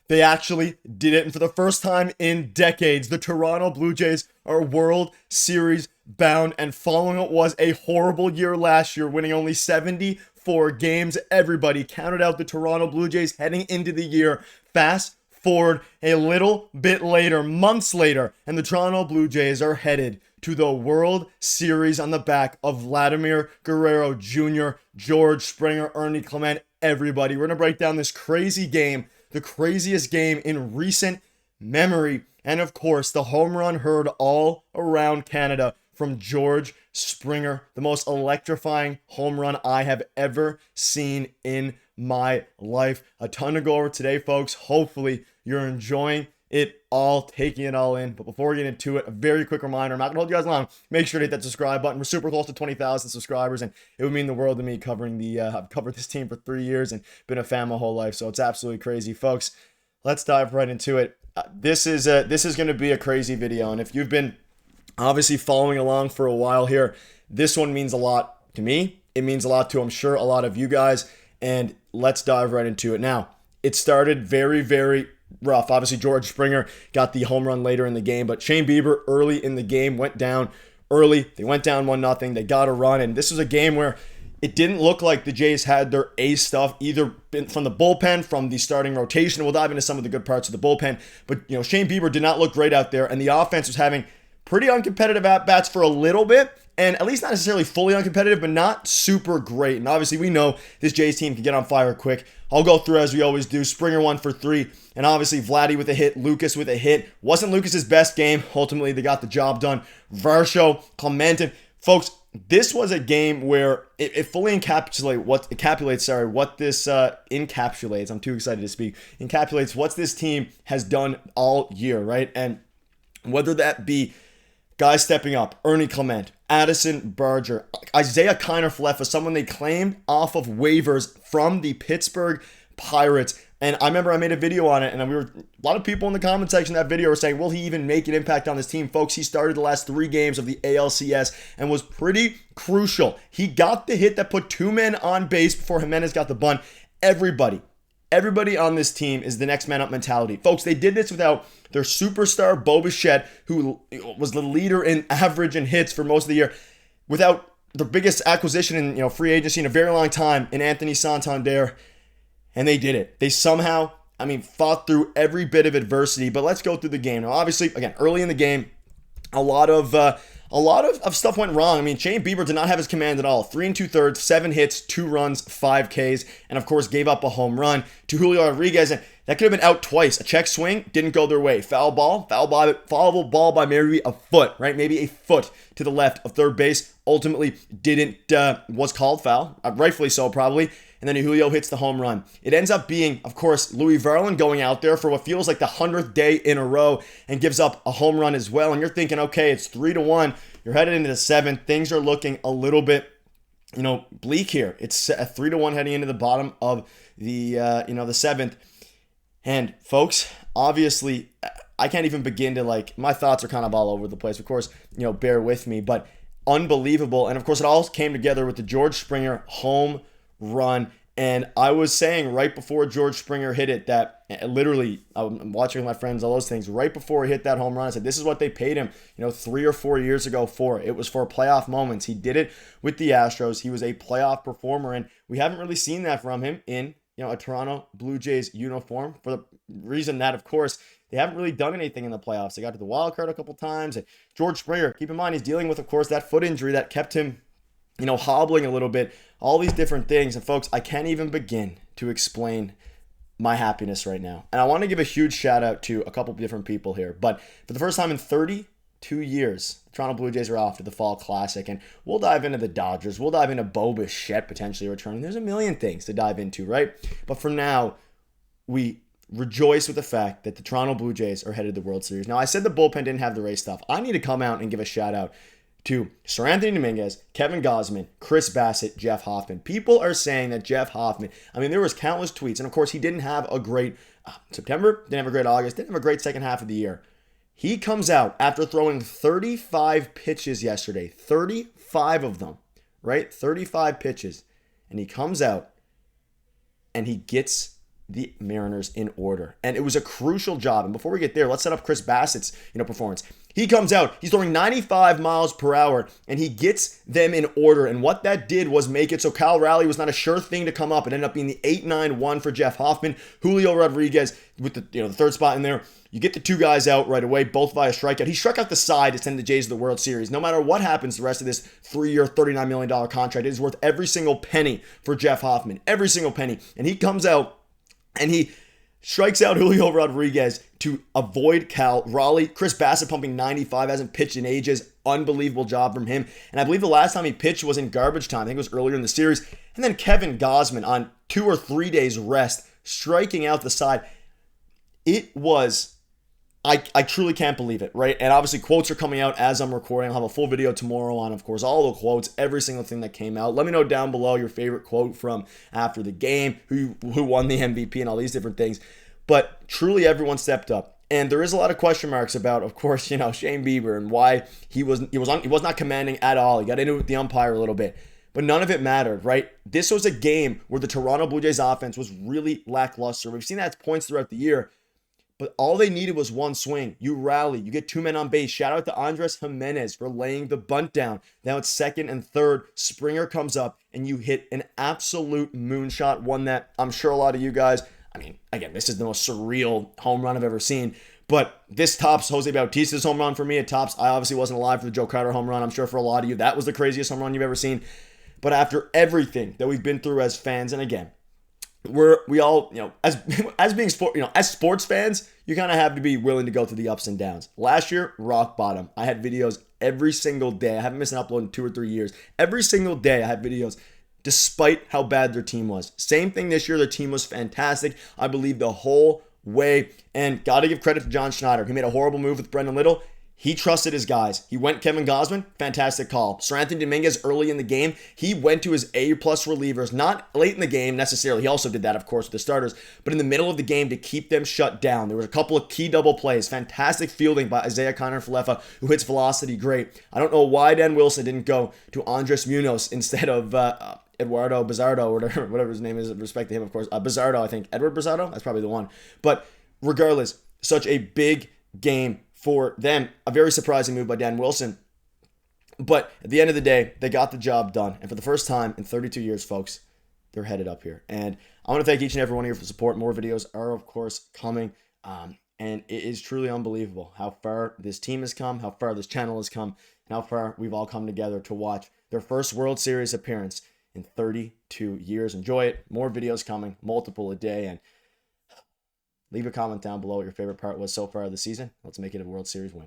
They actually did it. And for the first time in decades, the Toronto Blue Jays are World Series bound. And following what was a horrible year last year, winning only 74 games, everybody counted out the Toronto Blue Jays heading into the year. Fast forward a little bit later, months later, and the Toronto Blue Jays are headed to the World Series on the back of Vladimir Guerrero Jr., George Springer, Ernie Clement, everybody. We're going to break down this crazy game, the craziest game in recent memory, and of course, the home run heard all around Canada from George Springer, the most electrifying home run I have ever seen in my life. A ton to go over today, folks. Hopefully, you're enjoying it all, taking it all in. But before we get into it, a very quick reminder, I'm not gonna hold you guys long. Make sure to hit that subscribe button. We're super close to 20,000 subscribers, and it would mean the world to me covering I've covered this team for 3 years and been a fan my whole life, so it's absolutely crazy, folks. Let's dive right into it. This is going to be a crazy video, and if you've been obviously following along for a while here, this one means a lot to me. It means a lot to, I'm sure, a lot of you guys, and let's dive right into it. Now, it started very, very rough. Obviously, George Springer got the home run later in the game, but Shane Bieber early in the game went down early. They went down 1-0. They got a run, and this was a game where it didn't look like the Jays had their ace stuff, either from the bullpen, from the starting rotation. We'll dive into some of the good parts of the bullpen, but Shane Bieber did not look great out there, and the offense was having pretty uncompetitive at-bats for a little bit, and at least not necessarily fully uncompetitive, but not super great. And obviously, we know this Jays team can get on fire quick. I'll go through as we always do. Springer 1 for 3, and obviously Vladdy with a hit, Lucas with a hit. Wasn't Lucas's best game. Ultimately, they got the job done. Varsho, Clemente. Folks, this was a game where it fully encapsulates what this encapsulates. I'm too excited to speak. Encapsulates what this team has done all year, right? And whether that be guys stepping up, Ernie Clement, Addison Barger, Isaiah Kiner-Falefa, someone they claimed off of waivers from the Pittsburgh Pirates. And I remember I made a video on it, and a lot of people in the comment section of that video were saying, will he even make an impact on this team? Folks, he started the last 3 games of the ALCS and was pretty crucial. He got the hit that put 2 men on base before Jimenez got the bunt. Everybody on this team is the next man up mentality. Folks, they did this without their superstar, Bichette, who was the leader in average and hits for most of the year, without the biggest acquisition in free agency in a very long time in Anthony Santander, and they did it. They somehow, fought through every bit of adversity, but let's go through the game. Now, obviously, again, early in the game, a lot of stuff went wrong. Shane Bieber did not have his command at all. 3 2/3, 7 hits, 2 runs, 5 Ks, and of course gave up a home run to Julio Rodriguez. And that could have been out twice. A check swing didn't go their way. Foul ball by maybe a foot, right? Maybe a foot to the left of third base. Ultimately was called foul, rightfully so probably. And then Julio hits the home run. It ends up being, of course, Louis Varland going out there for what feels like the 100th day in a row and gives up a home run as well. And you're thinking, okay, it's 3-1. You're headed into the 7th. Things are looking a little bit, bleak here. It's a 3-1 heading into the bottom of the 7th. And folks, obviously, I can't even begin to my thoughts are kind of all over the place. Of course, bear with me, but unbelievable. And of course, it all came together with the George Springer home run. And I was saying right before George Springer hit it that literally, I'm watching with my friends, all those things, right before he hit that home run, I said, this is what they paid him, 3 or 4 years ago for. It was for playoff moments. He did it with the Astros. He was a playoff performer, and we haven't really seen that from him in, a Toronto Blue Jays uniform, for the reason that, of course, they haven't really done anything in the playoffs. They got to the wild card a couple times. And George Springer, keep in mind, he's dealing with, of course, that foot injury that kept him hobbling a little bit, all these different things. And folks, I can't even begin to explain my happiness right now. And I want to give a huge shout out to a couple of different people here. But for the first time in 32 years, the Toronto Blue Jays are off to the Fall Classic. And we'll dive into the Dodgers. We'll dive into Bichette potentially returning. There's a million things to dive into, right? But for now, we rejoice with the fact that the Toronto Blue Jays are headed to the World Series. Now, I said the bullpen didn't have the race stuff. I need to come out and give a shout out to Sir Anthony Dominguez, Kevin Gausman, Chris Bassett, Jeff Hoffman. People are saying that Jeff Hoffman, there was countless tweets, and of course he didn't have a great September, didn't have a great August, didn't have a great second half of the year. He comes out after throwing 35 pitches yesterday, 35 of them, right? 35 pitches. And he comes out and he gets the Mariners in order. And it was a crucial job. And before we get there, let's set up Chris Bassett's, performance. He comes out, he's throwing 95 miles per hour, and he gets them in order. And what that did was make it so Cal Raleigh was not a sure thing to come up. It ended up being the 8-9-1 for Jeff Hoffman. Julio Rodriguez with the third spot in there. You get the two guys out right away, both via strikeout. He struck out the side to send the Jays to the World Series. No matter what happens the rest of this 3-year, $39 million contract, it is worth every single penny for Jeff Hoffman. Every single penny. And he comes out and he strikes out Julio Rodriguez to avoid Cal Raleigh. Chris Bassett pumping 95, hasn't pitched in ages. Unbelievable job from him. And I believe the last time he pitched was in garbage time. I think it was earlier in the series. And then Kevin Gausman on 2 or 3 days rest, striking out the side. It was... I truly can't believe it, right? And obviously quotes are coming out as I'm recording. I'll have a full video tomorrow on, of course, all the quotes, every single thing that came out. Let me know down below your favorite quote from after the game, who won the MVP and all these different things. But truly everyone stepped up. And there is a lot of question marks about, of course, Shane Bieber and why he was not commanding at all. He got into it with the umpire a little bit. But none of it mattered, right? This was a game where the Toronto Blue Jays offense was really lackluster. We've seen that at points throughout the year. But all they needed was one swing. You rally. You get 2 men on base. Shout out to Andres Jimenez for laying the bunt down. Now it's second and third. Springer comes up and you hit an absolute moonshot. One that I'm sure a lot of you guys, again, this is the most surreal home run I've ever seen. But this tops Jose Bautista's home run for me. It tops, I obviously wasn't alive for the Joe Carter home run. I'm sure for a lot of you, that was the craziest home run you've ever seen. But after everything that we've been through as fans, and again, we all, as being as sports fans, you kind of have to be willing to go through the ups and downs. Last year, rock bottom. I had videos every single day. I haven't missed an upload in 2 or 3 years. Every single day I had videos despite how bad their team was. Same thing this year. Their team was fantastic. I believe the whole way. And got to give credit to John Schneider. He made a horrible move with Brendan Little. He trusted his guys. He went Kevin Gausman, fantastic call. Seranthony Dominguez early in the game, he went to his A-plus relievers, not late in the game necessarily. He also did that, of course, with the starters, but in the middle of the game to keep them shut down. There was a couple of key double plays. Fantastic fielding by Isaiah Connor-Falefa, who hits velocity great. I don't know why Dan Wilson didn't go to Andres Munoz instead of Eduardo Bizzardo, or whatever his name is, with respect to him, of course. Bizzardo, I think. Edward Bizzardo? That's probably the one. But regardless, such a big game for them. A very surprising move by Dan Wilson. But at the end of the day, they got the job done. And for the first time in 32 years, folks, they're headed up here. And I want to thank each and every one of you for support. More videos are, of course, coming. And it is truly unbelievable how far this team has come, how far this channel has come, and how far we've all come together to watch their first World Series appearance in 32 years. Enjoy it. More videos coming, multiple a day. And leave a comment down below what your favorite part was so far of the season. Let's make it a World Series win.